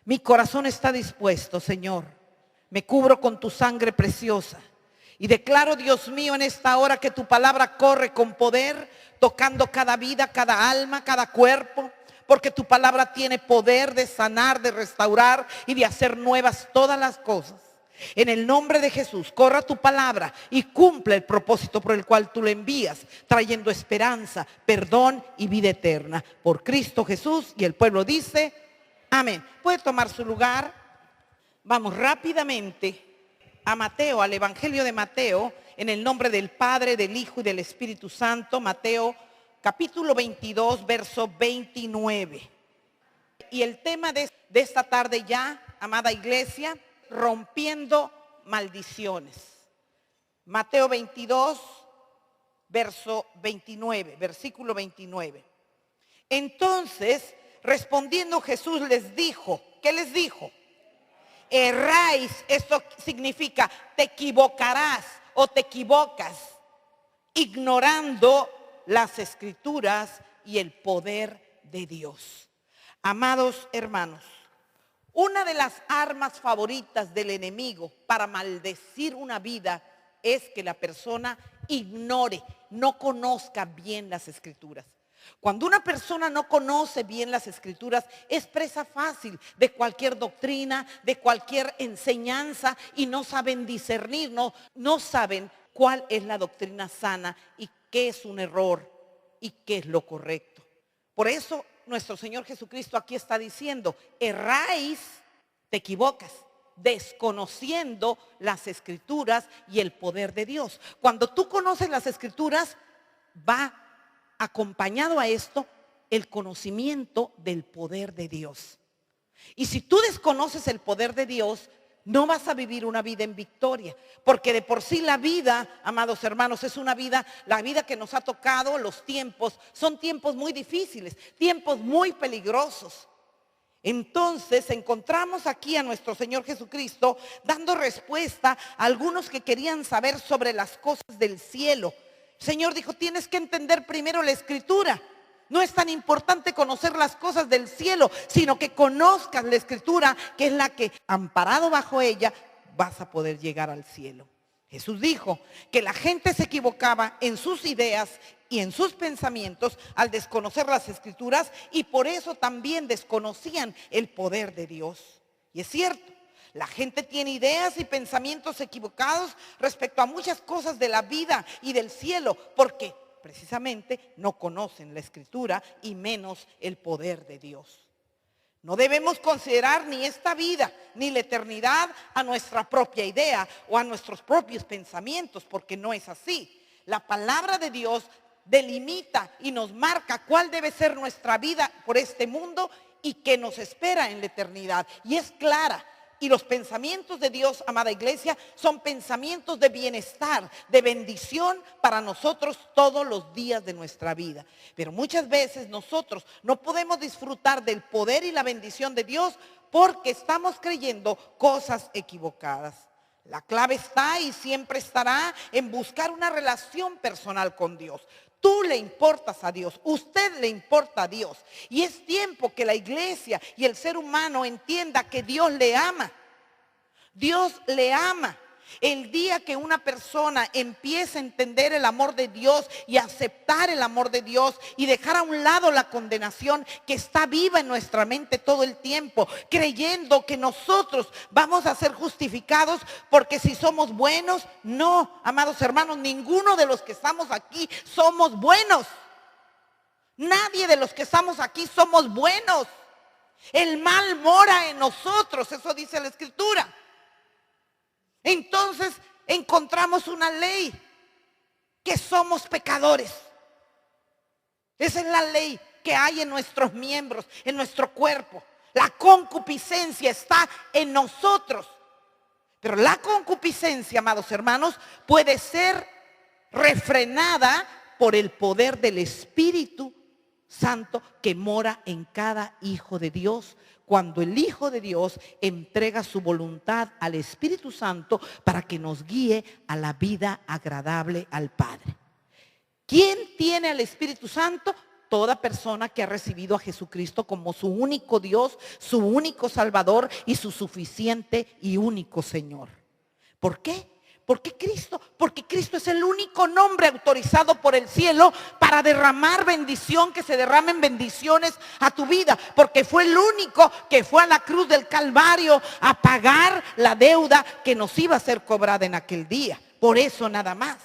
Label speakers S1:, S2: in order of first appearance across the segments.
S1: Mi corazón está dispuesto, Señor. Me cubro con tu sangre preciosa. Y declaro, Dios mío, en esta hora que tu palabra corre con poder, tocando cada vida, cada alma, cada cuerpo. Porque tu palabra tiene poder de sanar, de restaurar y de hacer nuevas todas las cosas. En el nombre de Jesús, corra tu palabra y cumple el propósito por el cual tú le envías, trayendo esperanza, perdón y vida eterna. Por Cristo Jesús. Y el pueblo dice, amén. Puede tomar su lugar. Vamos rápidamente a Mateo, al Evangelio de Mateo, en el nombre del Padre, del Hijo y del Espíritu Santo. Mateo capítulo 22, verso 29. Y el tema de esta tarde ya, amada iglesia, rompiendo maldiciones. Mateo 22, verso 29, versículo 29. Entonces, respondiendo Jesús les dijo, ¿qué les dijo? Erráis, esto significa te equivocarás o te equivocas, ignorando las escrituras y el poder de Dios. Amados hermanos, una de las armas favoritas del enemigo para maldecir una vida es que la persona ignore, no conozca bien las escrituras. Cuando una persona no conoce bien las escrituras, es presa fácil de cualquier doctrina, de cualquier enseñanza, y no saben discernir, no saben cuál es la doctrina sana y qué es un error y qué es lo correcto. Por eso nuestro Señor Jesucristo aquí está diciendo, erráis, te equivocas, desconociendo las escrituras y el poder de Dios. Cuando tú conoces las escrituras, va acompañado a esto el conocimiento del poder de Dios. Y si tú desconoces el poder de Dios, no vas a vivir una vida en victoria, porque de por sí la vida, amados hermanos, es una vida, la vida que nos ha tocado, los tiempos, son tiempos muy difíciles, tiempos muy peligrosos. Entonces encontramos aquí a nuestro Señor Jesucristo dando respuesta a algunos que querían saber sobre las cosas del cielo. El Señor dijo, tienes que entender primero la escritura. No es tan importante conocer las cosas del cielo, sino que conozcas la escritura, que es la que, amparado bajo ella, vas a poder llegar al cielo. Jesús dijo que la gente se equivocaba en sus ideas y en sus pensamientos al desconocer las escrituras, y por eso también desconocían el poder de Dios. Y es cierto, la gente tiene ideas y pensamientos equivocados respecto a muchas cosas de la vida y del cielo, porque precisamente no conocen la escritura y menos el poder de Dios. No debemos considerar ni esta vida ni la eternidad a nuestra propia idea o a nuestros propios pensamientos, porque no es así. La palabra de Dios delimita y nos marca cuál debe ser nuestra vida por este mundo y qué nos espera en la eternidad. Y es clara. Y los pensamientos de Dios, amada iglesia, son pensamientos de bienestar, de bendición para nosotros todos los días de nuestra vida. Pero muchas veces nosotros no podemos disfrutar del poder y la bendición de Dios porque estamos creyendo cosas equivocadas. La clave está y siempre estará en buscar una relación personal con Dios. Tú le importas a Dios, usted le importa a Dios. Y es tiempo que la iglesia y el ser humano entienda que Dios le ama. Dios le ama. El día que una persona empiece a entender el amor de Dios y aceptar el amor de Dios y dejar a un lado la condenación que está viva en nuestra mente todo el tiempo, creyendo que nosotros vamos a ser justificados porque si somos buenos, no, amados hermanos, ninguno de los que estamos aquí somos buenos. Nadie de los que estamos aquí somos buenos. El mal mora en nosotros, eso dice la Escritura. Entonces encontramos una ley, que somos pecadores. Esa es la ley que hay en nuestros miembros, en nuestro cuerpo. La concupiscencia está en nosotros. Pero la concupiscencia, amados hermanos, puede ser refrenada por el poder del Espíritu Santo que mora en cada hijo de Dios, cuando el Hijo de Dios entrega su voluntad al Espíritu Santo para que nos guíe a la vida agradable al Padre. ¿Quién tiene al Espíritu Santo? toda persona que ha recibido a Jesucristo como su único Dios, su único Salvador y su suficiente y único Señor. ¿Por qué? Porque Cristo es el único nombre autorizado por el cielo para derramar bendición, que se derramen bendiciones a tu vida. Porque fue el único que fue a la cruz del Calvario a pagar la deuda que nos iba a ser cobrada en aquel día. Por eso nada más.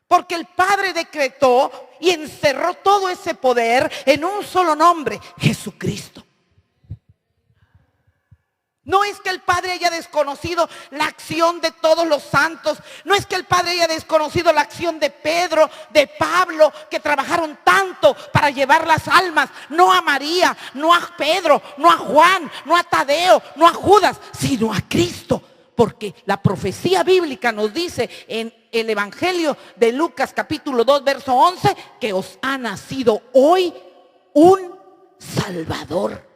S1: Porque el Padre decretó y encerró todo ese poder en un solo nombre, Jesucristo. No es que el Padre haya desconocido la acción de todos los santos. No es que el Padre haya desconocido la acción de Pedro, de Pablo, que trabajaron tanto para llevar las almas. No a María, no a Pedro, no a Juan, no a Tadeo, no a Judas, sino a Cristo. Porque la profecía bíblica nos dice en el Evangelio de Lucas capítulo 2 verso 11 que os ha nacido hoy un Salvador,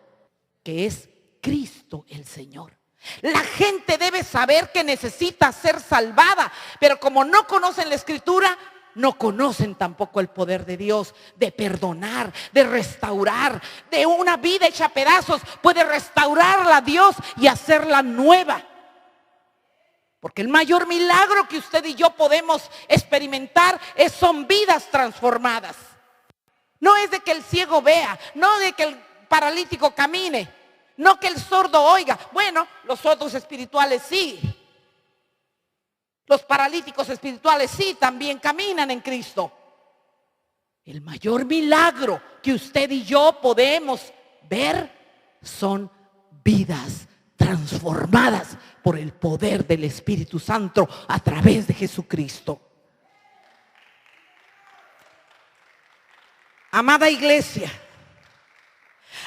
S1: que es Cristo el Señor. La gente debe saber que necesita ser salvada, pero como no conocen la Escritura, no conocen tampoco el poder de Dios de perdonar, de restaurar. De una vida hecha a pedazos puede restaurarla Dios y hacerla nueva. Porque el mayor milagro que usted y yo podemos experimentar son vidas transformadas. No es de que el ciego vea, no de que el paralítico camine, no que el sordo oiga. Bueno, los sordos espirituales sí. Los paralíticos espirituales sí, también caminan en Cristo. El mayor milagro que usted y yo podemos ver son vidas transformadas por el poder del Espíritu Santo a través de Jesucristo. Amada iglesia,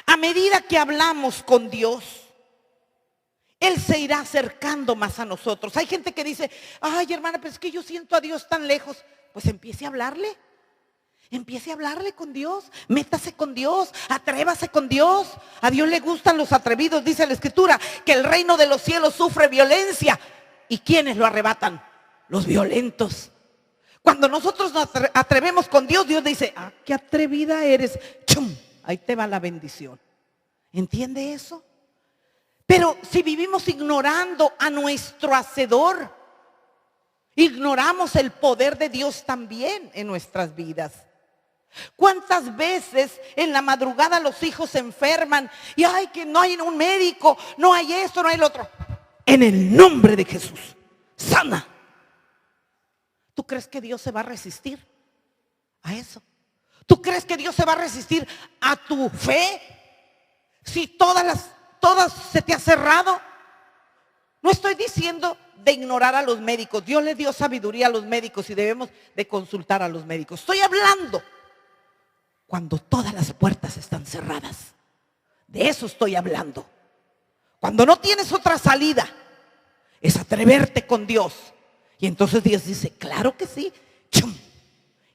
S1: a medida que hablamos con Dios, Él se irá acercando más a nosotros. Hay gente que dice, ay hermana, pero es que yo siento a Dios tan lejos. Pues empiece a hablarle. Empiece a hablarle con Dios, métase con Dios, atrévase con Dios. A Dios le gustan los atrevidos, dice la Escritura, que el reino de los cielos sufre violencia. ¿Y quiénes lo arrebatan? Los violentos. Cuando nosotros nos atrevemos con Dios, Dios dice, ah, qué atrevida eres. ¡Chum! Ahí te va la bendición. ¿Entiende eso? Pero si vivimos ignorando a nuestro Hacedor, ignoramos el poder de Dios también en nuestras vidas. ¿Cuántas veces en la madrugada los hijos se enferman y ay, que no hay un médico, no hay esto, no hay lo otro? En el nombre de Jesús, sana. ¿Tú crees que Dios se va a resistir a eso? ¿Tú crees que Dios se va a resistir a tu fe si todas se te ha cerrado? No estoy diciendo de ignorar a los médicos. Dios le dio sabiduría a los médicos y debemos de consultar a los médicos. Estoy hablando cuando todas las puertas están cerradas. De eso estoy hablando. Cuando no tienes otra salida, es atreverte con Dios. Y entonces Dios dice, claro que sí. ¡Chum!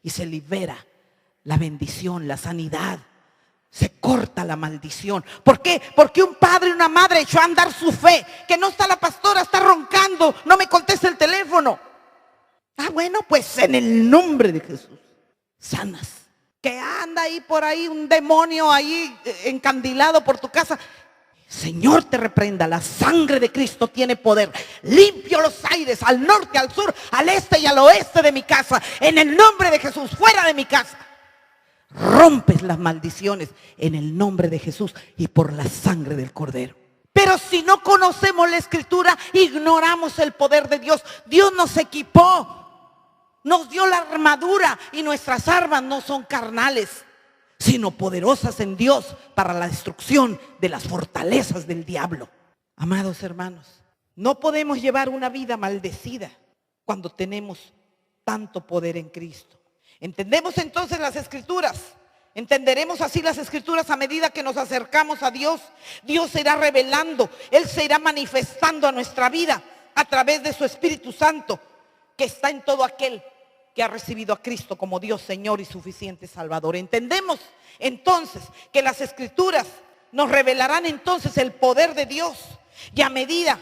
S1: Y se libera la bendición, la sanidad. Se corta la maldición. ¿Por qué? Porque un padre y una madre echó a andar su fe. Que no está la pastora, está roncando, no me contesta el teléfono. Ah, bueno, pues en el nombre de Jesús, sanas. Que anda ahí por ahí un demonio ahí encandilado por tu casa. Señor, te reprenda, la sangre de Cristo tiene poder. Limpio los aires al norte, al sur, al este y al oeste de mi casa. En el nombre de Jesús, fuera de mi casa. Rompes las maldiciones en el nombre de Jesús y por la sangre del Cordero. Pero si no conocemos la Escritura, ignoramos el poder de Dios. Dios nos equipó, nos dio la armadura y nuestras armas no son carnales, sino poderosas en Dios para la destrucción de las fortalezas del diablo. Amados hermanos, no podemos llevar una vida maldecida cuando tenemos tanto poder en Cristo. ¿Entendemos entonces las Escrituras? ¿Entenderemos así las Escrituras a medida que nos acercamos a Dios? Dios se irá revelando, Él se irá manifestando a nuestra vida a través de su Espíritu Santo, que está en todo aquel que ha recibido a Cristo como Dios, Señor y suficiente Salvador. Entendemos entonces que las Escrituras nos revelarán entonces el poder de Dios, y a medida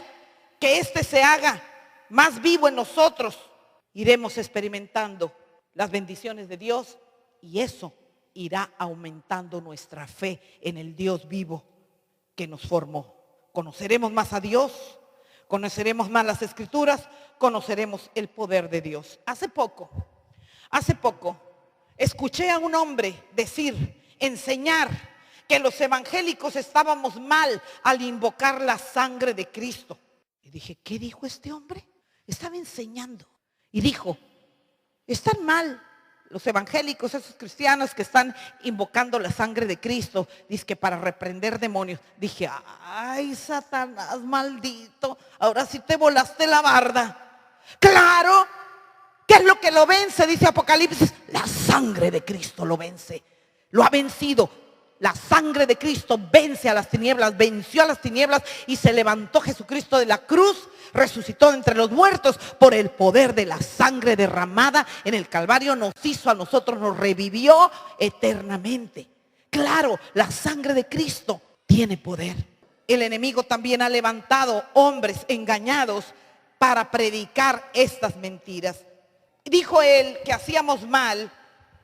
S1: que éste se haga más vivo en nosotros, iremos experimentando las bendiciones de Dios, y eso irá aumentando nuestra fe en el Dios vivo que nos formó. Conoceremos más a Dios, conoceremos más las Escrituras, conoceremos el poder de Dios. Hace poco, escuché a un hombre decir, enseñar que los evangélicos estábamos mal al invocar la sangre de Cristo. Y dije, ¿qué dijo este hombre? Estaba enseñando y dijo, están mal los evangélicos, esos cristianos que están invocando la sangre de Cristo, dice que para reprender demonios. Dije, ay, Satanás maldito, ahora sí te volaste la barda. Claro, ¿qué es lo que lo vence? Dice Apocalipsis, la sangre de Cristo lo vence, lo ha vencido. La sangre de Cristo vence a las tinieblas, venció a las tinieblas y se levantó Jesucristo de la cruz, resucitó de entre los muertos por el poder de la sangre derramada en el Calvario. Nos hizo a nosotros, nos revivió eternamente. Claro, la sangre de Cristo tiene poder. El enemigo también ha levantado hombres engañados para predicar estas mentiras. Dijo él que hacíamos mal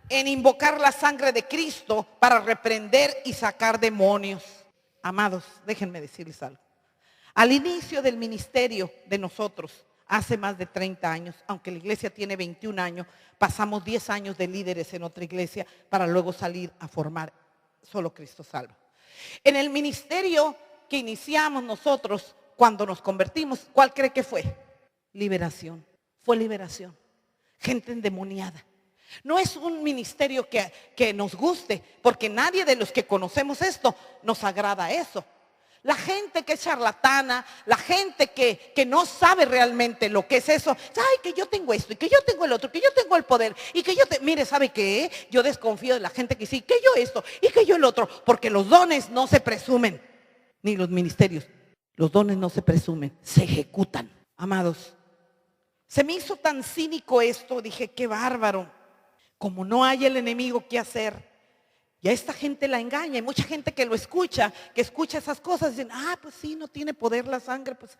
S1: en invocar la sangre de Cristo para reprender y sacar demonios. Amados, déjenme decirles algo. Al inicio del ministerio de nosotros, hace más de 30 años, aunque la iglesia tiene 21 años, pasamos 10 años de líderes en otra iglesia para luego salir a formar Solo Cristo Salva. En el ministerio que iniciamos nosotros cuando nos convertimos, ¿cuál cree que fue? Liberación. Fue liberación. Gente endemoniada. No es un ministerio que nos guste, porque nadie de los que conocemos esto nos agrada eso. La gente que es charlatana, la gente que no sabe realmente lo que es eso, ay, que yo tengo esto y que yo tengo el otro, que yo tengo el poder y que mire, ¿sabe qué? Yo desconfío de la gente que sí, que yo esto y que yo el otro, porque los dones no se presumen, ni los ministerios, los dones no se presumen, se ejecutan. Amados, se me hizo tan cínico esto, dije, qué bárbaro. Como no hay el enemigo que hacer, y a esta gente la engaña. Hay mucha gente que lo escucha, que escucha esas cosas, y dicen, pues sí, no tiene poder la sangre, pues.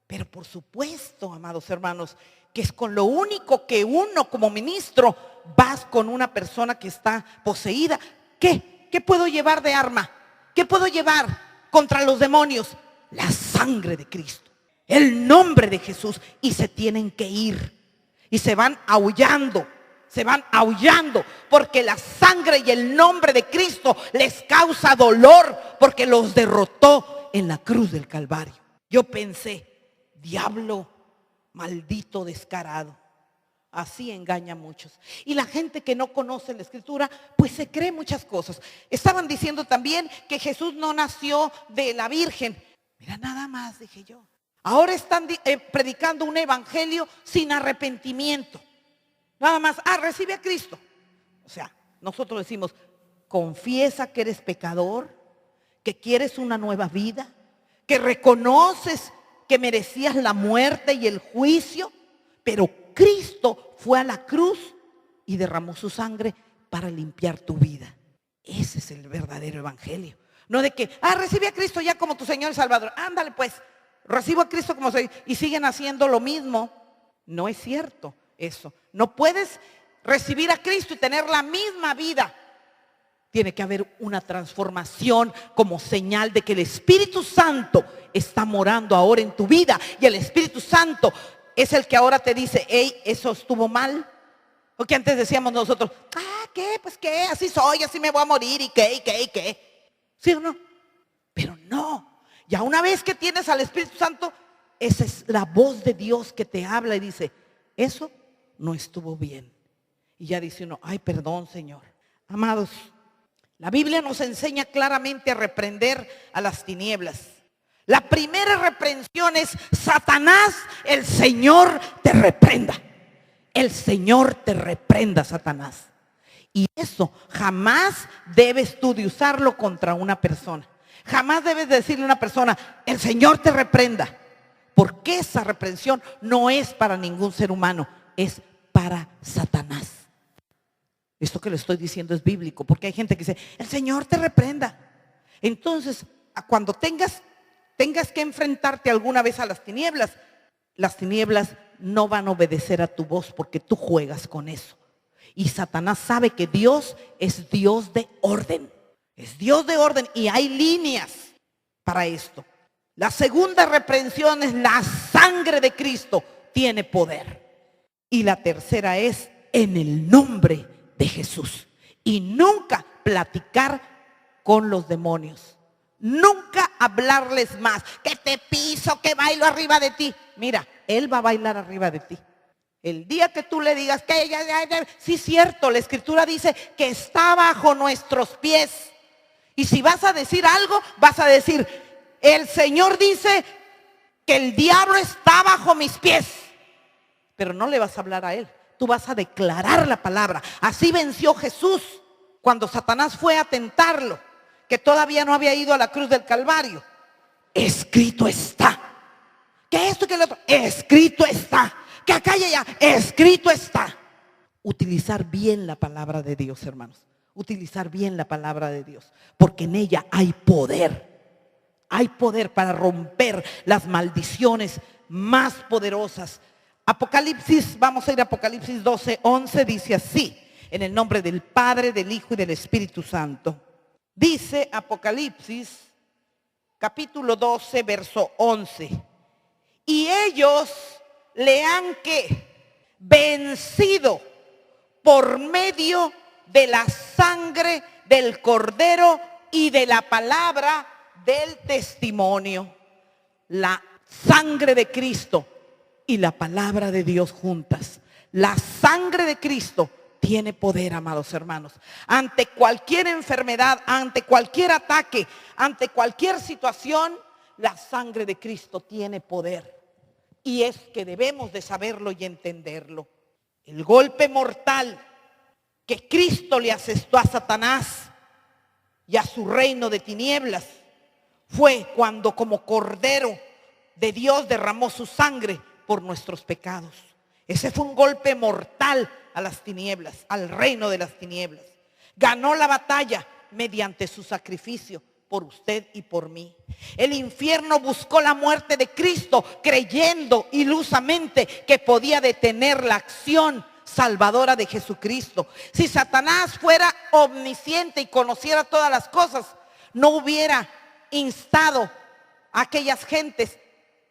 S1: Pero por supuesto, amados hermanos, que es con lo único que uno como ministro vas con una persona que está poseída. ¿Qué puedo llevar de arma? ¿Qué puedo llevar contra los demonios? La sangre de Cristo, el nombre de Jesús, y se tienen que ir, y se van aullando. Se van aullando porque la sangre y el nombre de Cristo les causa dolor porque los derrotó en la cruz del Calvario. Yo pensé, diablo maldito descarado, así engaña a muchos. Y la gente que no conoce la Escritura, pues se cree muchas cosas. Estaban diciendo también que Jesús no nació de la Virgen. Mira, nada más, dije yo. Ahora están predicando un evangelio sin arrepentimiento. Nada más, recibe a Cristo. O sea, nosotros decimos, confiesa que eres pecador, que quieres una nueva vida, que reconoces que merecías la muerte y el juicio, pero Cristo fue a la cruz y derramó su sangre para limpiar tu vida. Ese es el verdadero evangelio. No de que, recibe a Cristo ya como tu Señor y Salvador. Ándale pues, recibo a Cristo como soy, y siguen haciendo lo mismo. No es cierto. Eso, no puedes recibir a Cristo y tener la misma vida. Tiene que haber una transformación como señal de que el Espíritu Santo está morando ahora en tu vida. Y el Espíritu Santo es el que ahora te dice, hey, eso estuvo mal. Porque antes decíamos nosotros, ¿qué? Pues qué, así soy, así me voy a morir y qué. ¿Sí o no? Pero no, ya una vez que tienes al Espíritu Santo, esa es la voz de Dios que te habla y dice, eso no estuvo bien. Y ya dice uno, ay, perdón, Señor. Amados, la Biblia nos enseña claramente a reprender a las tinieblas. La primera reprensión es, Satanás, el Señor te reprenda. El Señor te reprenda, Satanás. Y eso jamás debes tú de usarlo contra una persona. Jamás debes de decirle a una persona, el Señor te reprenda. Porque esa reprensión no es para ningún ser humano, es para Satanás. Esto que le estoy diciendo es bíblico, porque hay gente que dice, el Señor te reprenda. Entonces, cuando tengas que enfrentarte alguna vez a las tinieblas no van a obedecer a tu voz porque tú juegas con eso. Y Satanás sabe que Dios es Dios de orden. Es Dios de orden y hay líneas para esto. La segunda reprensión es: la sangre de Cristo tiene poder. Y la tercera es: en el nombre de Jesús. Y nunca platicar con los demonios. Nunca hablarles más. Que te piso, que bailo arriba de ti. Mira, Él va a bailar arriba de ti. El día que tú le digas que ella, sí, cierto, la Escritura dice que está bajo nuestros pies. Y si vas a decir algo, vas a decir: el Señor dice que el diablo está bajo mis pies. Pero no le vas a hablar a él. Tú vas a declarar la palabra. Así venció Jesús cuando Satanás fue a tentarlo, que todavía no había ido a la cruz del Calvario. Escrito está. Que esto y que lo otro, escrito está. Que acá y allá, escrito está. Utilizar bien la palabra de Dios, hermanos. Utilizar bien la palabra de Dios, porque en ella hay poder. Hay poder para romper las maldiciones más poderosas. Apocalipsis, vamos a ir a Apocalipsis 12:11, dice así: en el nombre del Padre, del Hijo y del Espíritu Santo. Dice Apocalipsis, capítulo 12, verso 11. Y ellos le han vencido por medio de la sangre del Cordero y de la palabra del testimonio. La sangre de Cristo y la palabra de Dios juntas. La sangre de Cristo tiene poder, amados hermanos. Ante cualquier enfermedad, ante cualquier ataque, ante cualquier situación, la sangre de Cristo tiene poder. Y es que debemos de saberlo y entenderlo. El golpe mortal que Cristo le asestó a Satanás y a su reino de tinieblas fue cuando como Cordero de Dios derramó su sangre por nuestros pecados. Ese fue un golpe mortal a las tinieblas, al reino de las tinieblas. Ganó la batalla mediante su sacrificio por usted y por mí. El infierno buscó la muerte de Cristo, creyendo ilusamente que podía detener la acción salvadora de Jesucristo. Si Satanás fuera omnisciente y conociera todas las cosas, no hubiera instado a aquellas gentes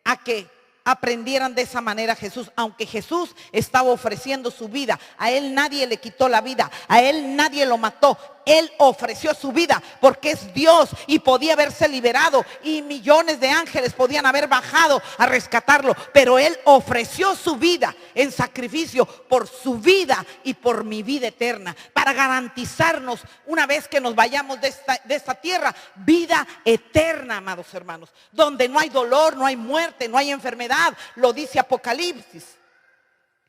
S1: a que aprendieran de esa manera a Jesús. Aunque Jesús estaba ofreciendo su vida, a él nadie le quitó la vida, a él nadie lo mató. Él ofreció su vida porque es Dios y podía haberse liberado y millones de ángeles podían haber bajado a rescatarlo, pero Él ofreció su vida en sacrificio por su vida y por mi vida eterna, para garantizarnos, una vez que nos vayamos de esta tierra, vida eterna, amados hermanos, donde no hay dolor, no hay muerte, no hay enfermedad. Lo dice Apocalipsis.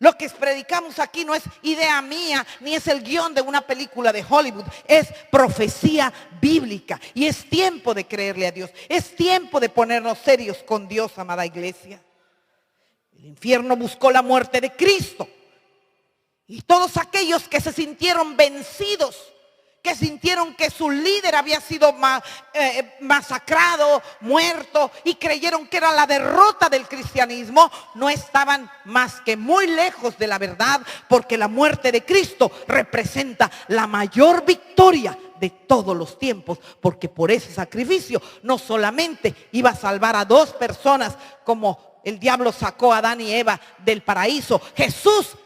S1: Lo que predicamos aquí no es idea mía, ni es el guión de una película de Hollywood. Es profecía bíblica. Y es tiempo de creerle a Dios. Es tiempo de ponernos serios con Dios, amada iglesia. El infierno buscó la muerte de Cristo. Y todos aquellos que se sintieron vencidos, que sintieron que su líder había sido masacrado, muerto, y creyeron que era la derrota del cristianismo, no estaban más que muy lejos de la verdad, porque la muerte de Cristo representa la mayor victoria de todos los tiempos, porque por ese sacrificio no solamente iba a salvar a 2 personas como el diablo sacó a Adán y Eva del paraíso. Jesús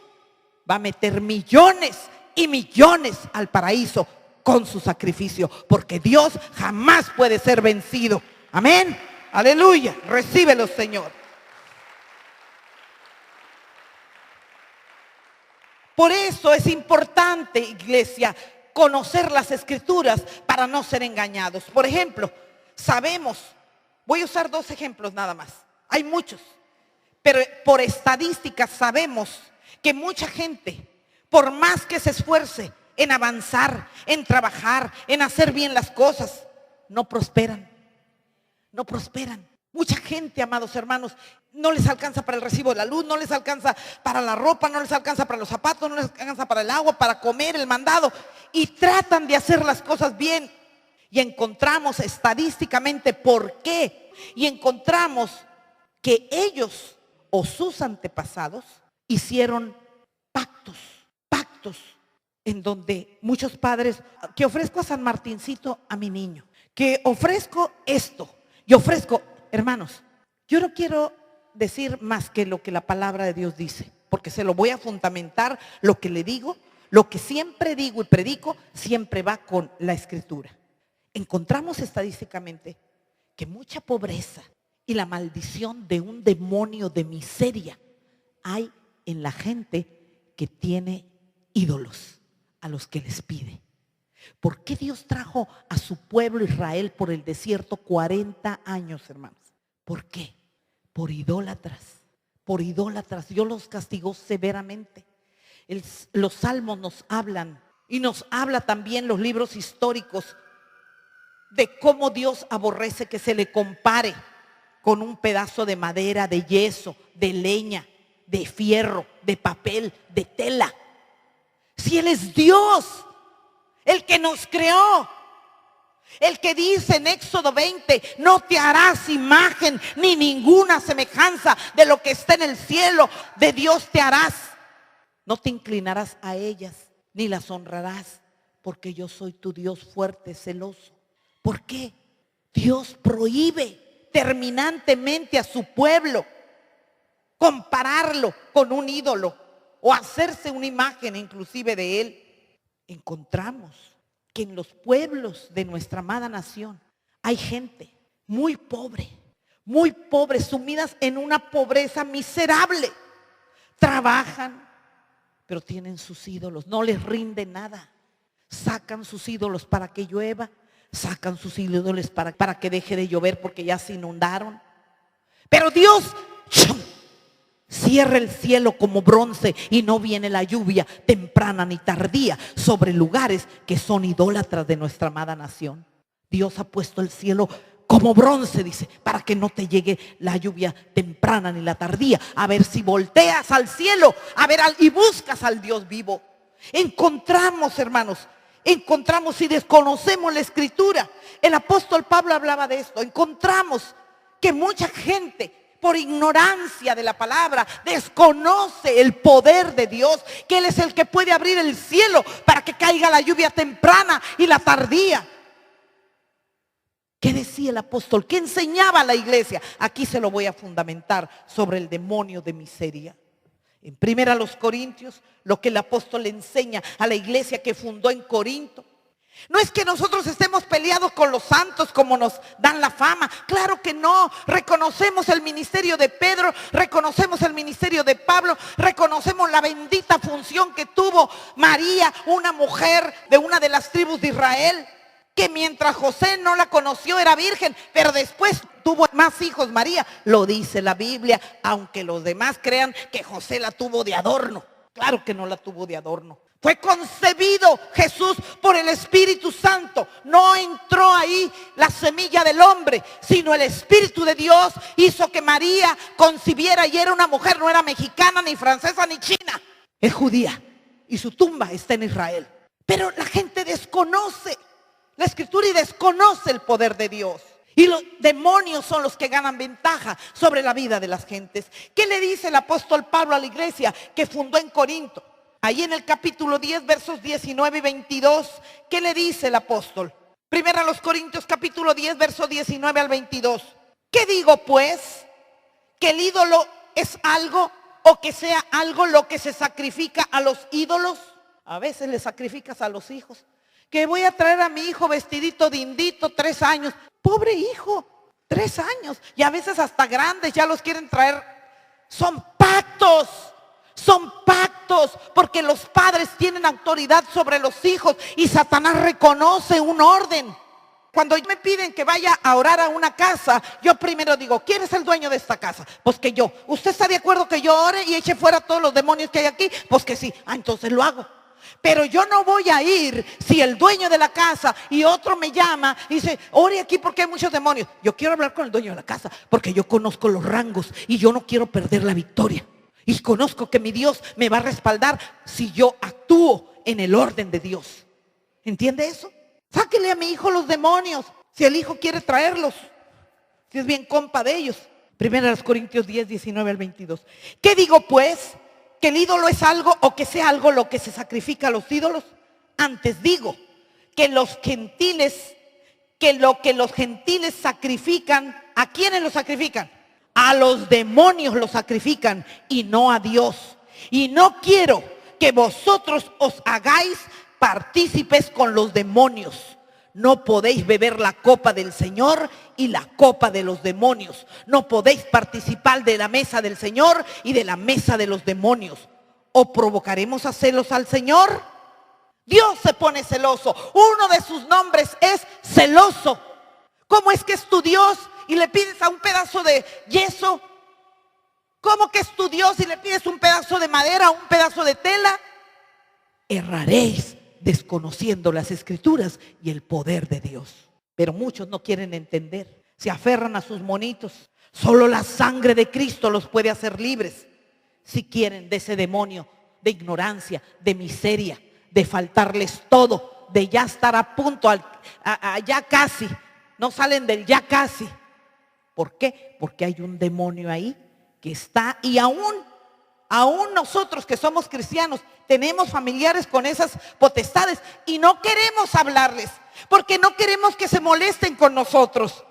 S1: va a meter millones y millones al paraíso con su sacrificio, porque Dios jamás puede ser vencido. Amén. Aleluya. Recíbelo, Señor. Por eso es importante, iglesia, conocer las Escrituras para no ser engañados. Por ejemplo, sabemos, voy a usar 2 ejemplos nada más. Hay muchos, pero por estadísticas sabemos que mucha gente, por más que se esfuerce en avanzar, en trabajar, en hacer bien las cosas, no prosperan. No prosperan. Mucha gente, amados hermanos, no les alcanza para el recibo de la luz, no les alcanza para la ropa, no les alcanza para los zapatos, no les alcanza para el agua, para comer, el mandado, y tratan de hacer las cosas bien. Y encontramos estadísticamente por qué. Y encontramos que ellos o sus antepasados hicieron pactos en donde muchos padres, que ofrezco a San Martincito a mi niño, que ofrezco esto, y ofrezco, hermanos, yo no quiero decir más que lo que la palabra de Dios dice, porque se lo voy a fundamentar, lo que le digo, lo que siempre digo y predico, siempre va con la Escritura. Encontramos estadísticamente que mucha pobreza y la maldición de un demonio de miseria hay en la gente que tiene ídolos a los que les pide. ¿Por qué Dios trajo a su pueblo Israel por el desierto 40 años, hermanos? ¿Por qué? Por idólatras, por idólatras. Dios los castigó severamente. Los salmos nos hablan y nos habla también los libros históricos de cómo Dios aborrece que se le compare con un pedazo de madera, de yeso, de leña, de fierro, de papel, de tela. Si Él es Dios, el que nos creó, el que dice en Éxodo 20, no te harás imagen ni ninguna semejanza de lo que está en el cielo, de Dios te harás. No te inclinarás a ellas, ni las honrarás, porque yo soy tu Dios fuerte, celoso. ¿Por qué? Dios prohíbe terminantemente a su pueblo compararlo con un ídolo o hacerse una imagen inclusive de él. Encontramos que en los pueblos de nuestra amada nación hay gente muy pobre, sumidas en una pobreza miserable. Trabajan, pero tienen sus ídolos, no les rinde nada. Sacan sus ídolos para que llueva, sacan sus ídolos para que deje de llover porque ya se inundaron. Pero Dios cierra el cielo como bronce y no viene la lluvia temprana ni tardía sobre lugares que son idólatras de nuestra amada nación. Dios ha puesto el cielo como bronce, dice, para que no te llegue la lluvia temprana ni la tardía. A ver si volteas al cielo, a ver y buscas al Dios vivo. Encontramos, hermanos, y desconocemos la Escritura. El apóstol Pablo hablaba de esto. Encontramos que mucha gente, por ignorancia de la palabra, desconoce el poder de Dios, que Él es el que puede abrir el cielo para que caiga la lluvia temprana y la tardía. ¿Qué decía el apóstol? ¿Qué enseñaba a la iglesia? Aquí se lo voy a fundamentar sobre el demonio de miseria. En 1 Corintios, lo que el apóstol le enseña a la iglesia que fundó en Corinto. No es que nosotros estemos peleados con los santos como nos dan la fama. Claro que no. Reconocemos el ministerio de Pedro, reconocemos el ministerio de Pablo, reconocemos la bendita función que tuvo María, una mujer de una de las tribus de Israel, que mientras José no la conoció era virgen, pero después tuvo más hijos María. Lo dice la Biblia, aunque los demás crean que José la tuvo de adorno. Claro que no la tuvo de adorno. Fue concebido Jesús por el Espíritu Santo. No entró ahí la semilla del hombre, sino el Espíritu de Dios hizo que María concibiera, y era una mujer, no era mexicana, ni francesa, ni china. Es judía y su tumba está en Israel. Pero la gente desconoce la Escritura y desconoce el poder de Dios. Y los demonios son los que ganan ventaja sobre la vida de las gentes. ¿Qué le dice el apóstol Pablo a la iglesia que fundó en Corinto? Ahí en el capítulo 10, versos 19 y 22, ¿qué le dice el apóstol? 1 Corintios capítulo 10, versos 19 al 22. ¿Qué digo pues? ¿Que el ídolo es algo o que sea algo lo que se sacrifica a los ídolos? A veces le sacrificas a los hijos. Que voy a traer a mi hijo vestidito dindito, 3 años. Pobre hijo, 3 años. Y a veces hasta grandes ya los quieren traer. Son pactos, porque los padres tienen autoridad sobre los hijos y Satanás reconoce un orden. Cuando me piden que vaya a orar a una casa, yo primero digo, ¿quién es el dueño de esta casa? Pues que yo. ¿Usted está de acuerdo que yo ore y eche fuera todos los demonios que hay aquí? Pues que sí. Entonces lo hago. Pero yo no voy a ir si el dueño de la casa y otro me llama y dice, ore aquí porque hay muchos demonios. Yo quiero hablar con el dueño de la casa porque yo conozco los rangos y yo no quiero perder la victoria. Y conozco que mi Dios me va a respaldar si yo actúo en el orden de Dios. ¿Entiende eso? Sáquele a mi hijo los demonios si el hijo quiere traerlos, si es bien compa de ellos. 1 Corintios 10, 19 al 22. ¿Qué digo pues? que el ídolo es algo o que sea algo lo que se sacrifica a los ídolos. Antes digo que los gentiles, que lo que los gentiles sacrifican, ¿a quiénes lo sacrifican? A los demonios lo sacrifican y no a Dios. Y no quiero que vosotros os hagáis partícipes con los demonios. No podéis beber la copa del Señor y la copa de los demonios. No podéis participar de la mesa del Señor y de la mesa de los demonios. ¿O provocaremos a celos al Señor? Dios se pone celoso. Uno de sus nombres es celoso. ¿Cómo es que es tu Dios y le pides a un pedazo de yeso? ¿Cómo que es tu Dios y le pides un pedazo de madera, un pedazo de tela? Erraréis desconociendo las Escrituras y el poder de Dios. Pero muchos no quieren entender, se aferran a sus monitos. Solo la sangre de Cristo los puede hacer libres, si quieren, de ese demonio de ignorancia, de miseria, de faltarles todo, de ya estar a punto, a ya casi, no salen del ya casi. ¿Por qué? Porque hay un demonio ahí que está, y aún nosotros que somos cristianos tenemos familiares con esas potestades y no queremos hablarles, porque no queremos que se molesten con nosotros,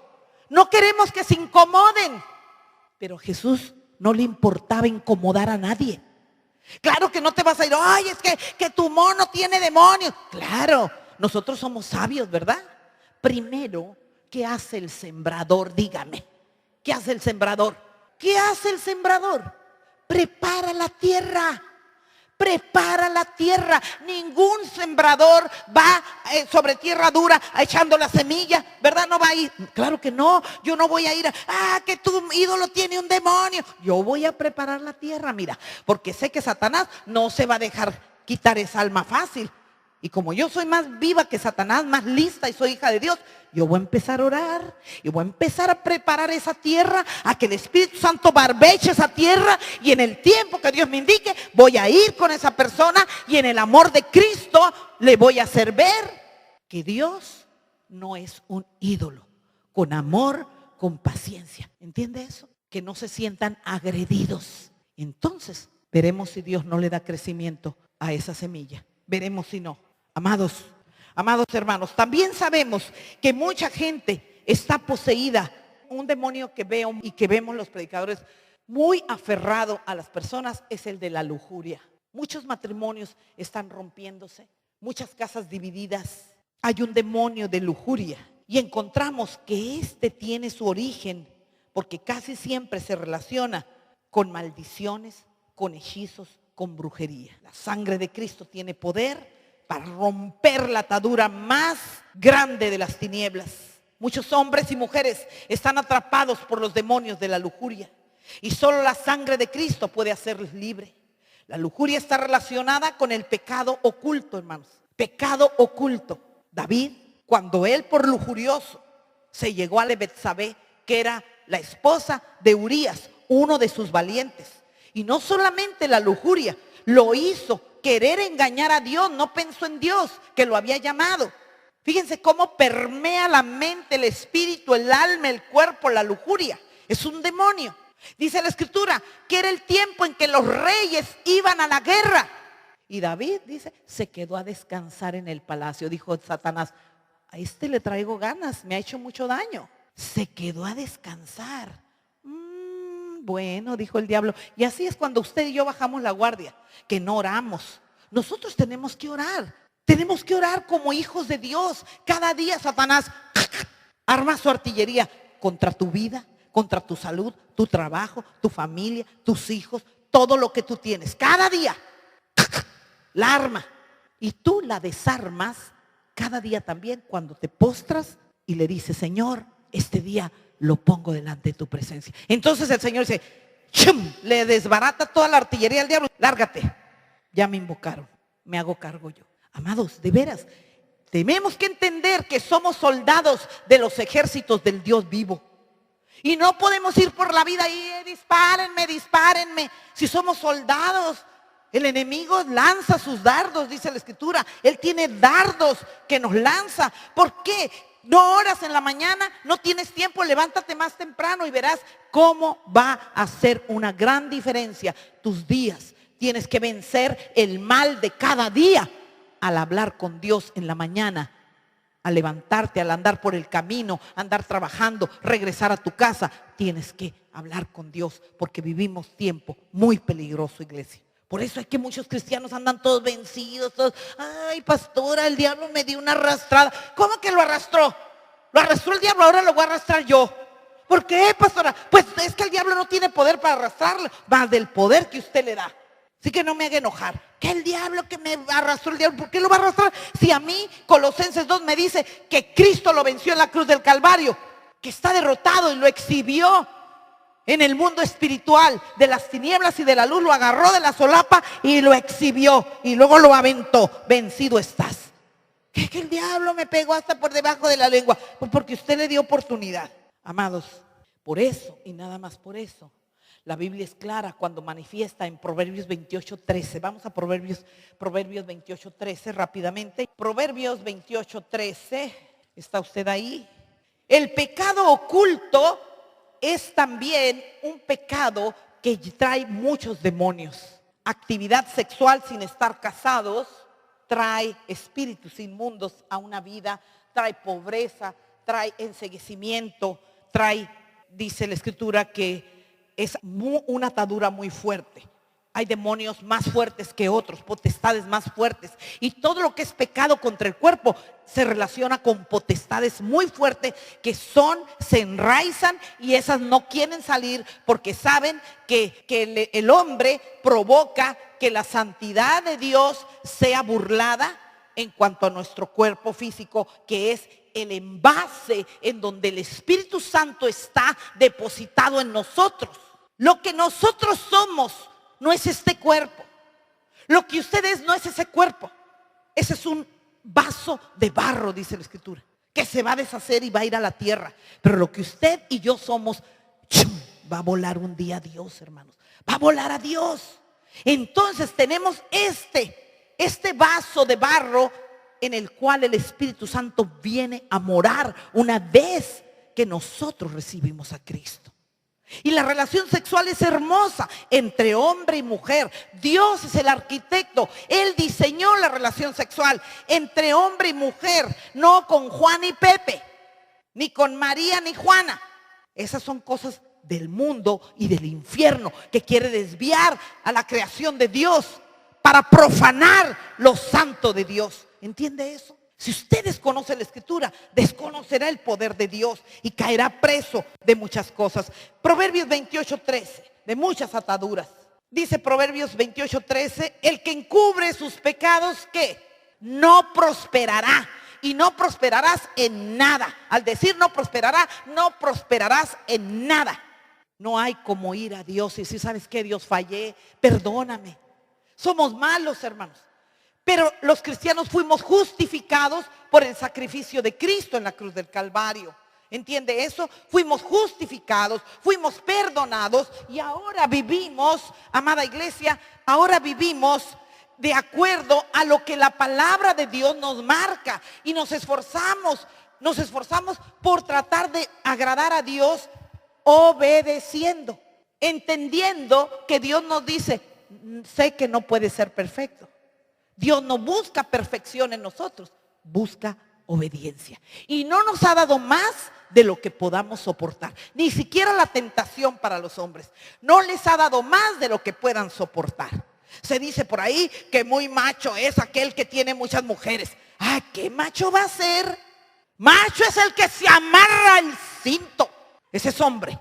S1: no queremos que se incomoden. Pero a Jesús no le importaba incomodar a nadie. Claro que no te vas a ir, ay, es que tu mono tiene demonios. Claro, nosotros somos sabios, ¿verdad? Primero, ¿qué hace el sembrador? Dígame, ¿qué hace el sembrador? ¿Qué hace el sembrador? Prepara la tierra. Prepara la tierra. Ningún sembrador va sobre tierra dura echando la semilla, ¿verdad? No va a ir. Claro que no. Yo no voy a ir que tu ídolo tiene un demonio. Yo voy a preparar la tierra, mira, porque sé que Satanás no se va a dejar quitar esa alma fácil. Y como yo soy más viva que Satanás, más lista y soy hija de Dios, yo voy a empezar a orar y voy a empezar a preparar esa tierra, a que el Espíritu Santo barbeche esa tierra, y en el tiempo que Dios me indique voy a ir con esa persona y en el amor de Cristo le voy a hacer ver que Dios no es un ídolo. Con amor, con paciencia. ¿Entiende eso? Que no se sientan agredidos. Entonces veremos si Dios no le da crecimiento a esa semilla. Veremos si no. Amados hermanos, también sabemos que mucha gente está poseída. Un demonio que veo y que vemos los predicadores muy aferrado a las personas es el de la lujuria. Muchos matrimonios están rompiéndose, muchas casas divididas. Hay un demonio de lujuria y encontramos que este tiene su origen porque casi siempre se relaciona con maldiciones, con hechizos, con brujería. La sangre de Cristo tiene poder para romper la atadura más grande de las tinieblas. Muchos hombres y mujeres están atrapados por los demonios de la lujuria y solo la sangre de Cristo puede hacerles libre. La lujuria está relacionada con el pecado oculto, hermanos. Pecado oculto. David, cuando él por lujurioso se llegó a Betsabé, que era la esposa de Urías, uno de sus valientes, y no solamente la lujuria, lo hizo querer engañar a Dios, no pensó en Dios que lo había llamado. Fíjense cómo permea la mente, el espíritu, el alma, el cuerpo, la lujuria. Es un demonio. Dice la Escritura que era el tiempo en que los reyes iban a la guerra. Y David, dice, se quedó a descansar en el palacio. Dijo Satanás, a este le traigo ganas, me ha hecho mucho daño. Se quedó a descansar. Bueno, dijo el diablo, y así es cuando usted y yo bajamos la guardia, que no oramos. Nosotros tenemos que orar como hijos de Dios. Cada día Satanás arma su artillería contra tu vida, contra tu salud, tu trabajo, tu familia, tus hijos, todo lo que tú tienes. Cada día la arma y tú la desarmas cada día también cuando te postras y le dices, Señor, este día lo pongo delante de tu presencia. Entonces el Señor dice, ¡chum!, le desbarata toda la artillería al diablo. Lárgate, ya me invocaron, me hago cargo yo. Amados, de veras, tenemos que entender que somos soldados de los ejércitos del Dios vivo. Y no podemos ir por la vida y dispárenme, dispárenme. Si somos soldados, el enemigo lanza sus dardos, dice la Escritura. Él tiene dardos que nos lanza. ¿Por qué? No oras en la mañana, no tienes tiempo, levántate más temprano y verás cómo va a hacer una gran diferencia tus días. Tienes que vencer el mal de cada día al hablar con Dios en la mañana, al levantarte, al andar por el camino, andar trabajando, regresar a tu casa. Tienes que hablar con Dios porque vivimos tiempo muy peligroso, iglesia. Por eso es que muchos cristianos andan todos vencidos, todos, ay, pastora, el diablo me dio una arrastrada. ¿Cómo que lo arrastró? Lo arrastró el diablo, ahora lo voy a arrastrar yo. ¿Por qué, pastora? Pues es que el diablo no tiene poder para arrastrarlo, más del poder que usted le da. Así que no me haga enojar. Que el diablo que me arrastró el diablo, ¿por qué lo va a arrastrar? Si a mí Colosenses 2 me dice que Cristo lo venció en la cruz del Calvario, que está derrotado y lo exhibió en el mundo espiritual, de las tinieblas y de la luz, lo agarró de la solapa y lo exhibió y luego lo aventó. Vencido estás. Que el diablo me pegó hasta por debajo de la lengua, pues porque usted le dio oportunidad. Amados, por eso y nada más por eso, la Biblia es clara cuando manifiesta en Proverbios 28:13. Vamos a Proverbios 28:13 rápidamente. Proverbios 28:13. ¿Está usted ahí? El pecado oculto es también un pecado que trae muchos demonios. Actividad sexual sin estar casados trae espíritus inmundos a una vida, trae pobreza, trae enceguecimiento, trae, dice la Escritura, que es una atadura muy fuerte. Hay demonios más fuertes que otros, potestades más fuertes. Y todo lo que es pecado contra el cuerpo se relaciona con potestades muy fuertes que se enraizan y esas no quieren salir porque saben que el hombre provoca que la santidad de Dios sea burlada en cuanto a nuestro cuerpo físico, que es el envase en donde el Espíritu Santo está depositado en nosotros. Lo que nosotros somos no es este cuerpo. Lo que usted es no es ese cuerpo. Ese es un vaso de barro, dice la Escritura, que se va a deshacer y va a ir a la tierra. Pero lo que usted y yo somos, va a volar un día a Dios, hermanos. Va a volar a Dios. Entonces tenemos este vaso de barro en el cual el Espíritu Santo viene a morar una vez que nosotros recibimos a Cristo. Y la relación sexual es hermosa entre hombre y mujer. Dios es el arquitecto. Él diseñó la relación sexual entre hombre y mujer, no con Juan y Pepe, ni con María ni Juana. Esas son cosas del mundo y del infierno que quiere desviar a la creación de Dios para profanar lo santo de Dios. ¿Entiende eso? Si usted desconoce la Escritura, desconocerá el poder de Dios y caerá preso de muchas cosas. Proverbios 28:13, de muchas ataduras. Dice Proverbios 28:13, el que encubre sus pecados, ¿qué? No prosperará. Y no prosperarás en nada. Al decir no prosperará, no prosperarás en nada. No hay como ir a Dios y decir, ¿sabes qué? Dios, fallé, perdóname. Somos malos, hermanos. Pero los cristianos fuimos justificados por el sacrificio de Cristo en la cruz del Calvario. ¿Entiende eso? Fuimos justificados, fuimos perdonados y ahora vivimos, amada iglesia, ahora vivimos de acuerdo a lo que la palabra de Dios nos marca y nos esforzamos por tratar de agradar a Dios obedeciendo, entendiendo que Dios nos dice, sé que no puede ser perfecto. Dios no busca perfección en nosotros, busca obediencia. Y no nos ha dado más de lo que podamos soportar. Ni siquiera la tentación para los hombres. No les ha dado más de lo que puedan soportar. Se dice por ahí que muy macho es aquel que tiene muchas mujeres. Ah, ¿qué macho va a ser? Macho es el que se amarra el cinto. Ese es hombre.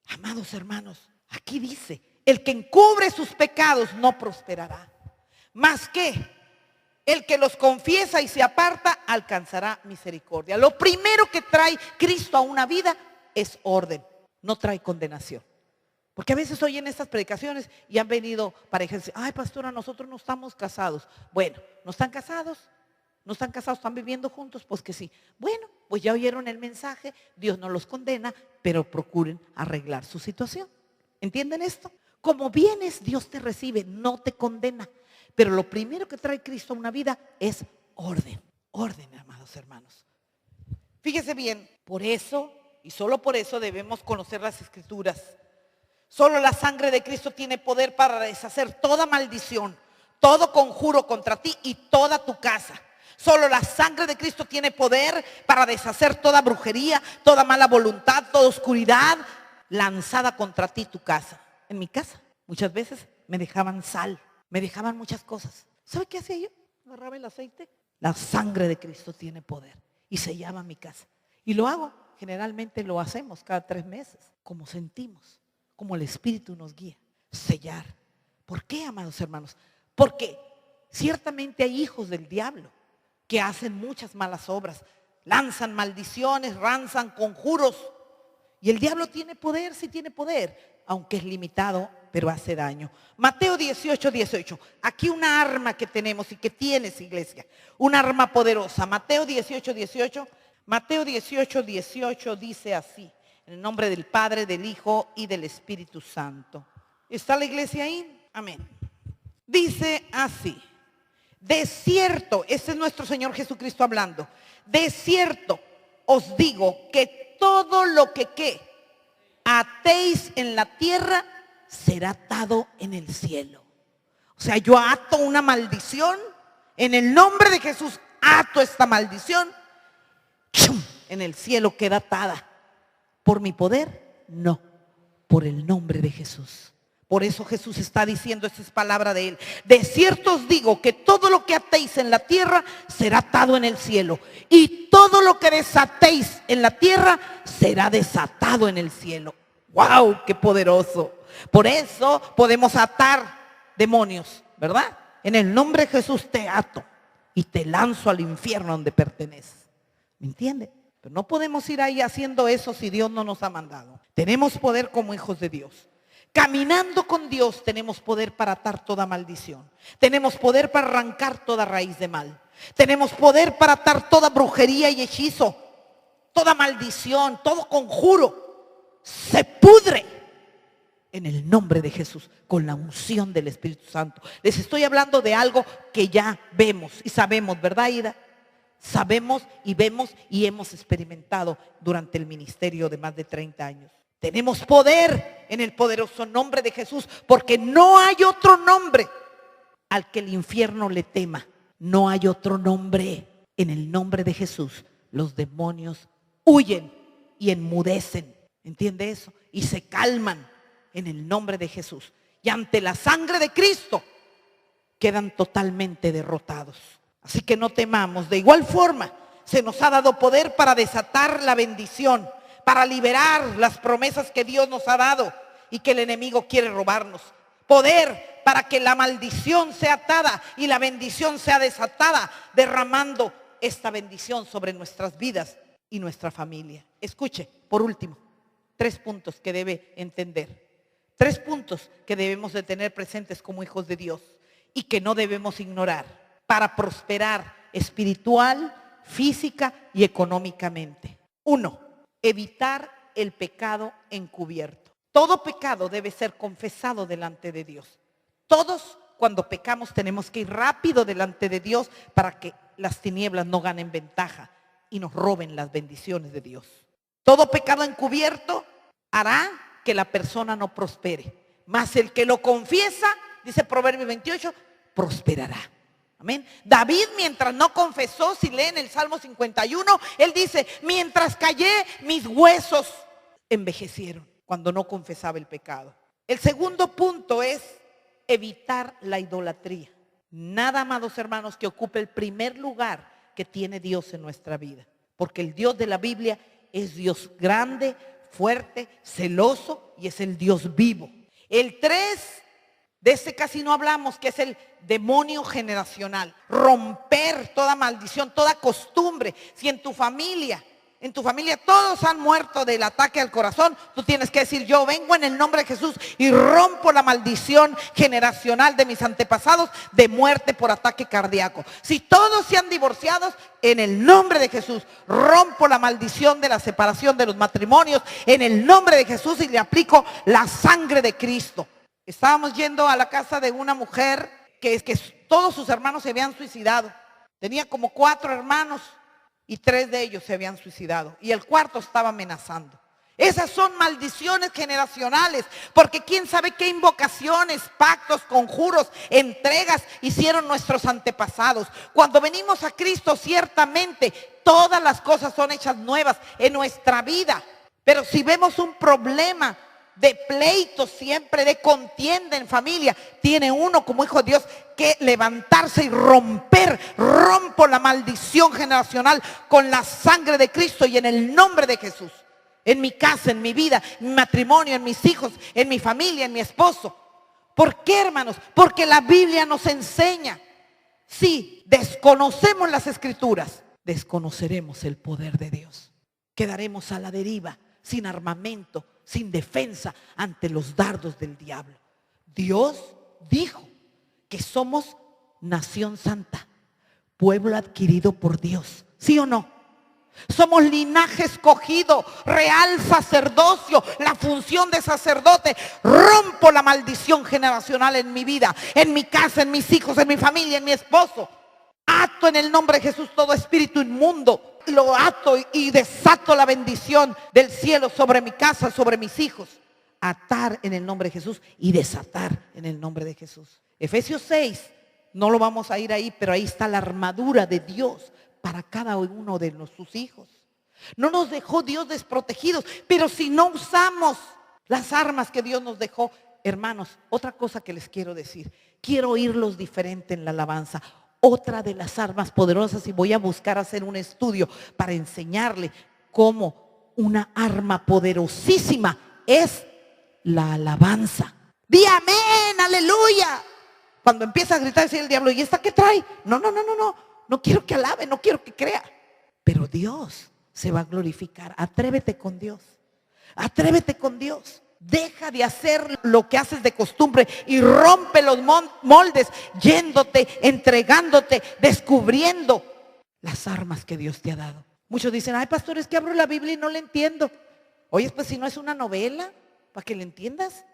S1: Amados hermanos, aquí dice, el que encubre sus pecados no prosperará. Más que el que los confiesa y se aparta alcanzará misericordia. Lo primero que trae Cristo a una vida es orden, no trae condenación. Porque a veces oyen estas predicaciones y han venido parejas, ay pastora, nosotros no estamos casados. Bueno, ¿no están casados? ¿No están casados? ¿Están viviendo juntos? Pues que sí. Bueno, pues ya oyeron el mensaje, Dios no los condena, pero procuren arreglar su situación. ¿Entienden esto? Como vienes, Dios te recibe, no te condena. Pero lo primero que trae Cristo a una vida es orden. Orden, amados hermanos. Fíjese bien, por eso y solo por eso debemos conocer las Escrituras. Solo la sangre de Cristo tiene poder para deshacer toda maldición, todo conjuro contra ti y toda tu casa. Solo la sangre de Cristo tiene poder para deshacer toda brujería, toda mala voluntad, toda oscuridad lanzada contra ti y tu casa. En mi casa muchas veces me dejaban sal, me dejaban muchas cosas. ¿Sabe qué hacía yo? Agarraba el aceite. La sangre de Cristo tiene poder y sellaba mi casa. Y lo hago, generalmente lo hacemos cada 3 meses, como sentimos, como el Espíritu nos guía. Sellar. ¿Por qué, amados hermanos? Porque ciertamente hay hijos del diablo que hacen muchas malas obras, lanzan maldiciones, lanzan conjuros. Y el diablo tiene poder, sí tiene poder, aunque es limitado, pero hace daño. Mateo 18:18. Aquí una arma que tenemos y que tienes, iglesia. Una arma poderosa. Mateo 18:18. Mateo 18:18 dice así. En el nombre del Padre, del Hijo y del Espíritu Santo. ¿Está la iglesia ahí? Amén. Dice así. De cierto, este es nuestro Señor Jesucristo hablando. De cierto os digo que todo lo que atéis en la tierra será atado en el cielo. O sea, yo ato una maldición. En el nombre de Jesús ato esta maldición. En el cielo queda atada. ¿Por mi poder? No, por el nombre de Jesús. Por eso Jesús está diciendo, esta es palabra de Él. De cierto os digo que todo lo que atéis en la tierra será atado en el cielo. Y todo lo que desatéis en la tierra será desatado en el cielo. ¡Wow! ¡Qué poderoso! Por eso podemos atar demonios, ¿verdad? En el nombre de Jesús te ato y te lanzo al infierno donde perteneces. ¿Me entiende? Pero no podemos ir ahí haciendo eso si Dios no nos ha mandado. Tenemos poder como hijos de Dios. Caminando con Dios tenemos poder para atar toda maldición. Tenemos poder para arrancar toda raíz de mal. Tenemos poder para atar toda brujería y hechizo. Toda maldición, todo conjuro. Se pudre en el nombre de Jesús con la unción del Espíritu Santo. Les estoy hablando de algo que ya vemos y sabemos, ¿verdad, Ida? Sabemos y vemos y hemos experimentado durante el ministerio de más de 30 años. Tenemos poder en el poderoso nombre de Jesús, porque no hay otro nombre al que el infierno le tema. No hay otro nombre. En el nombre de Jesús los demonios huyen y enmudecen. ¿Entiende eso? Y se calman en el nombre de Jesús. Y ante la sangre de Cristo quedan totalmente derrotados. Así que no temamos. De igual forma, se nos ha dado poder para desatar la bendición, para liberar las promesas que Dios nos ha dado y que el enemigo quiere robarnos. Poder para que la maldición sea atada y la bendición sea desatada, derramando esta bendición sobre nuestras vidas y nuestra familia. Escuche, por último, 3 puntos que debe entender. 3 puntos que debemos de tener presentes como hijos de Dios y que no debemos ignorar para prosperar espiritual, física y económicamente. 1. Evitar el pecado encubierto. Todo pecado debe ser confesado delante de Dios. Todos cuando pecamos tenemos que ir rápido delante de Dios para que las tinieblas no ganen ventaja y nos roben las bendiciones de Dios. Todo pecado encubierto hará que la persona no prospere. Mas el que lo confiesa, dice Proverbios 28, prosperará. Amén. David, mientras no confesó, si leen el Salmo 51, él dice, mientras callé, mis huesos envejecieron, cuando no confesaba el pecado. El segundo punto es evitar la idolatría. Nada, amados hermanos, que ocupe el primer lugar que tiene Dios en nuestra vida. Porque el Dios de la Biblia es Dios grande, fuerte, celoso y es el Dios vivo. El 3, de este casi no hablamos, que es el demonio generacional. Romper toda maldición, toda costumbre. Si en tu familia todos han muerto del ataque al corazón, tú tienes que decir, yo vengo en el nombre de Jesús y rompo la maldición generacional de mis antepasados de muerte por ataque cardíaco. Si todos se han divorciado, en el nombre de Jesús rompo la maldición de la separación de los matrimonios en el nombre de Jesús y le aplico la sangre de Cristo. Estábamos yendo a la casa de una mujer que todos sus hermanos se habían suicidado. Tenía como 4 hermanos y 3 de ellos se habían suicidado. Y el 4 estaba amenazando. Esas son maldiciones generacionales, porque quién sabe qué invocaciones, pactos, conjuros, entregas hicieron nuestros antepasados. Cuando venimos a Cristo, ciertamente todas las cosas son hechas nuevas en nuestra vida. Pero si vemos un problema de pleito siempre, de contienda en familia, tiene uno como hijo de Dios que levantarse y rompo la maldición generacional con la sangre de Cristo y en el nombre de Jesús. En mi casa, en mi vida, en mi matrimonio, en mis hijos, en mi familia, en mi esposo. ¿Por qué, hermanos? Porque la Biblia nos enseña. Si desconocemos las Escrituras, desconoceremos el poder de Dios. Quedaremos a la deriva, sin armamento, sin defensa ante los dardos del diablo. Dios dijo que somos nación santa, pueblo adquirido por Dios. ¿Sí o no? Somos linaje escogido, real sacerdocio, la función de sacerdote. Rompo la maldición generacional en mi vida, en mi casa, en mis hijos, en mi familia, en mi esposo. Ato en el nombre de Jesús todo espíritu inmundo. Lo ato y desato la bendición del cielo sobre mi casa, sobre mis hijos. Atar en el nombre de Jesús y desatar en el nombre de Jesús. Efesios 6, no lo vamos a ir ahí, pero ahí está la armadura de Dios para cada uno de sus hijos. No nos dejó Dios desprotegidos, pero si no usamos las armas que Dios nos dejó, hermanos, otra cosa que les quiero decir, quiero oírlos diferente en la alabanza. Otra de las armas poderosas, y voy a buscar hacer un estudio para enseñarle cómo una arma poderosísima es la alabanza. Di amén, aleluya. Cuando empieza a gritar el diablo, ¿y esta qué trae? No quiero que alabe, no quiero que crea. Pero Dios se va a glorificar. Atrévete con Dios. Atrévete con Dios. Deja de hacer lo que haces de costumbre y rompe los moldes, yéndote, entregándote, descubriendo las armas que Dios te ha dado. Muchos dicen, ay pastor, es que abro la Biblia y no la entiendo. Oye, pues si no es una novela, para que la entiendas,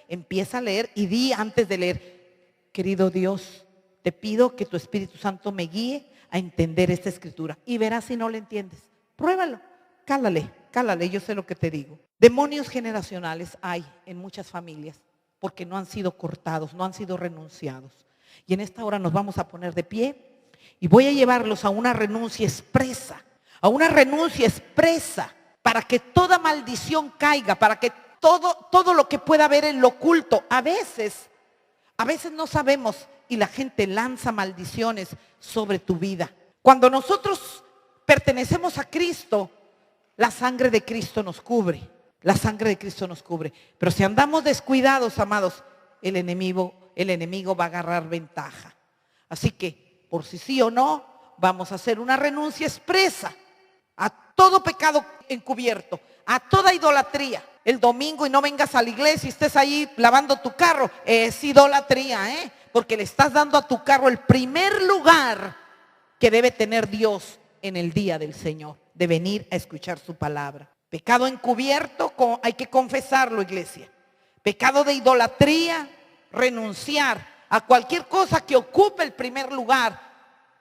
S1: empieza a leer y di antes de leer, querido Dios, te pido que tu Espíritu Santo me guíe a entender esta escritura. Y verás si no la entiendes. Pruébalo, cálale, yo sé lo que te digo. Demonios generacionales hay en muchas familias porque no han sido cortados, no han sido renunciados. Y en esta hora nos vamos a poner de pie y voy a llevarlos a una renuncia expresa, para que toda maldición caiga, para que todo lo que pueda haber en lo oculto. A veces no sabemos y la gente lanza maldiciones sobre tu vida. Cuando nosotros pertenecemos a Cristo, la sangre de Cristo nos cubre. Pero si andamos descuidados, amados, el enemigo va a agarrar ventaja. Así que, por si sí o no, vamos a hacer una renuncia expresa a todo pecado encubierto, a toda idolatría. El domingo y no vengas a la iglesia y estés ahí lavando tu carro, es idolatría, porque le estás dando a tu carro el primer lugar que debe tener Dios en el día del Señor, de venir a escuchar su palabra. Pecado encubierto, hay que confesarlo, iglesia. Pecado de idolatría, renunciar a cualquier cosa que ocupe el primer lugar,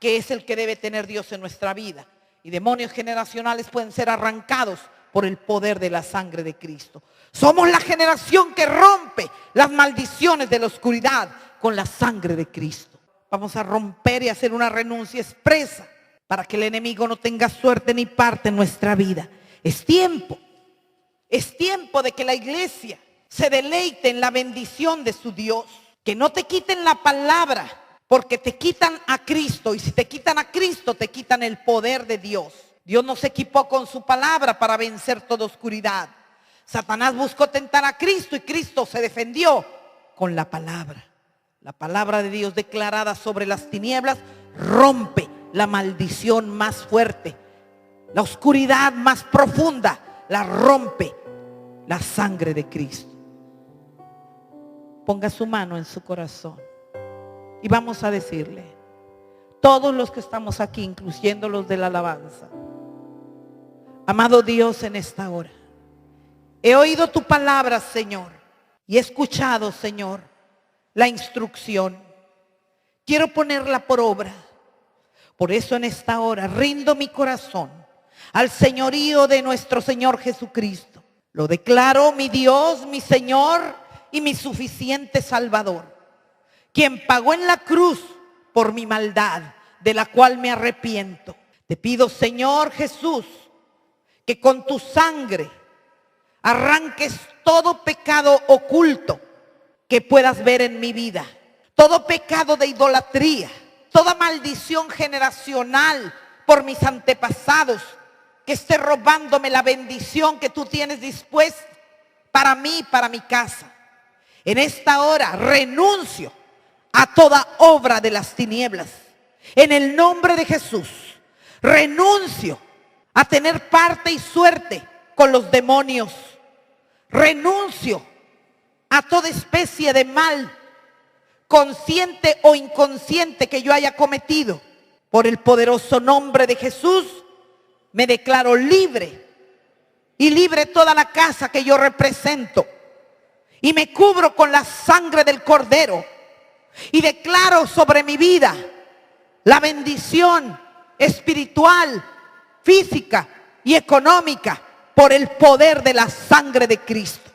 S1: que es el que debe tener Dios en nuestra vida. Y demonios generacionales pueden ser arrancados por el poder de la sangre de Cristo. Somos la generación que rompe las maldiciones de la oscuridad con la sangre de Cristo. Vamos a romper y hacer una renuncia expresa para que el enemigo no tenga suerte ni parte en nuestra vida. Es tiempo de que la iglesia se deleite en la bendición de su Dios. Que no te quiten la palabra, porque te quitan a Cristo. Y si te quitan a Cristo, te quitan el poder de Dios. Dios nos equipó con su palabra para vencer toda oscuridad. Satanás buscó tentar a Cristo y Cristo se defendió con la palabra. La palabra de Dios declarada sobre las tinieblas rompe la maldición más fuerte. La oscuridad más profunda la rompe la sangre de Cristo. Ponga su mano en su corazón y vamos a decirle, todos los que estamos aquí, incluyendo los de la alabanza, amado Dios, en esta hora, he oído tu palabra, Señor, y he escuchado, Señor, la instrucción. Quiero ponerla por obra. Por eso en esta hora rindo mi corazón al señorío de nuestro Señor Jesucristo. Lo declaro mi Dios, mi Señor y mi suficiente Salvador, quien pagó en la cruz por mi maldad, de la cual me arrepiento. Te pido, Señor Jesús, que con tu sangre arranques todo pecado oculto que puedas ver en mi vida, todo pecado de idolatría, toda maldición generacional por mis antepasados que esté robándome la bendición que tú tienes dispuesta para mí, para mi casa. En esta hora renuncio a toda obra de las tinieblas. En el nombre de Jesús, renuncio a tener parte y suerte con los demonios. Renuncio a toda especie de mal, consciente o inconsciente, que yo haya cometido. Por el poderoso nombre de Jesús, me declaro libre, y libre toda la casa que yo represento. Y me cubro con la sangre del Cordero. Y declaro sobre mi vida la bendición espiritual, física y económica por el poder de la sangre de Cristo.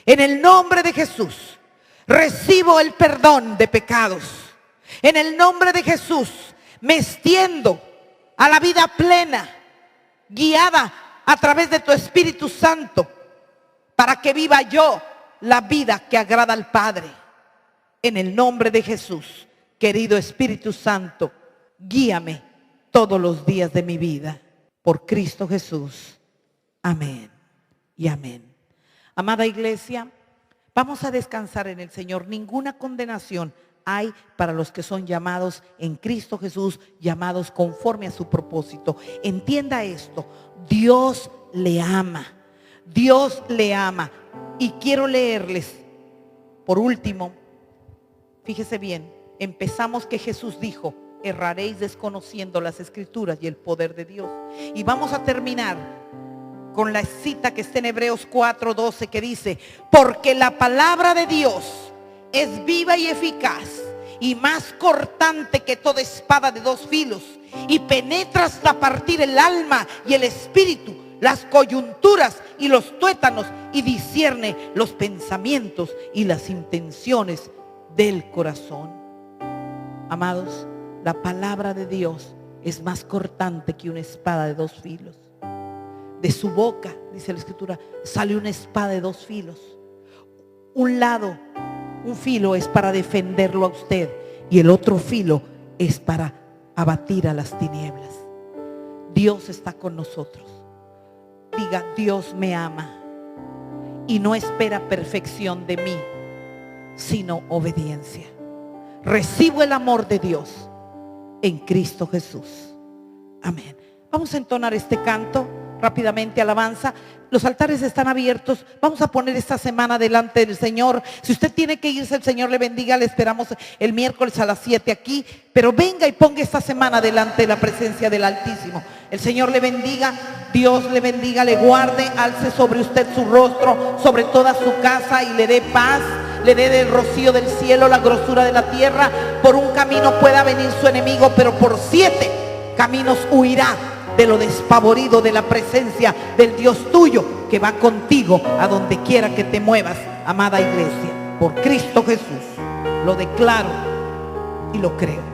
S1: En el nombre de Jesús, recibo el perdón de pecados. En el nombre de Jesús, me extiendo a la vida plena, guiada a través de tu Espíritu Santo, para que viva yo la vida que agrada al Padre. En el nombre de Jesús, querido Espíritu Santo, guíame todos los días de mi vida. Por Cristo Jesús. Amén y amén. Amada iglesia, vamos a descansar en el Señor. Ninguna condenación hay para los que son llamados en Cristo Jesús, llamados conforme a su propósito. Entienda esto: Dios le ama. Dios le ama. Y quiero leerles, por último, fíjese bien, empezamos que Jesús dijo: erraréis desconociendo las Escrituras y el poder de Dios. Y vamos a terminar con la cita que está en Hebreos 4:12, que dice: porque la palabra de Dios es viva y eficaz, y más cortante que toda espada de dos filos, y penetra hasta partir el alma y el espíritu, las coyunturas y los tuétanos, y discierne los pensamientos y las intenciones del corazón. Amados, la palabra de Dios es más cortante que una espada de dos filos. De su boca, dice la Escritura, sale una espada de dos filos. Un lado, un filo es para defenderlo a usted, y el otro filo es para abatir a las tinieblas. Dios está con nosotros. Diga: Dios me ama y no espera perfección de mí, sino obediencia. Recibo el amor de Dios en Cristo Jesús. Amén. Vamos a entonar este canto rápidamente, alabanza. Los altares están abiertos. Vamos a poner esta semana delante del Señor. Si usted tiene que irse, el Señor le bendiga. Le esperamos el miércoles a las 7 aquí. Pero venga y ponga esta semana delante de la presencia del Altísimo. El Señor le bendiga. Dios le bendiga, le guarde, alce sobre usted su rostro, sobre toda su casa, y le dé paz. Le dé del rocío del cielo, la grosura de la tierra. Por un camino pueda venir su enemigo, pero por 7 caminos huirá de lo despavorido de la presencia del Dios tuyo, que va contigo a donde quiera que te muevas. Amada iglesia, por Cristo Jesús, lo declaro y lo creo.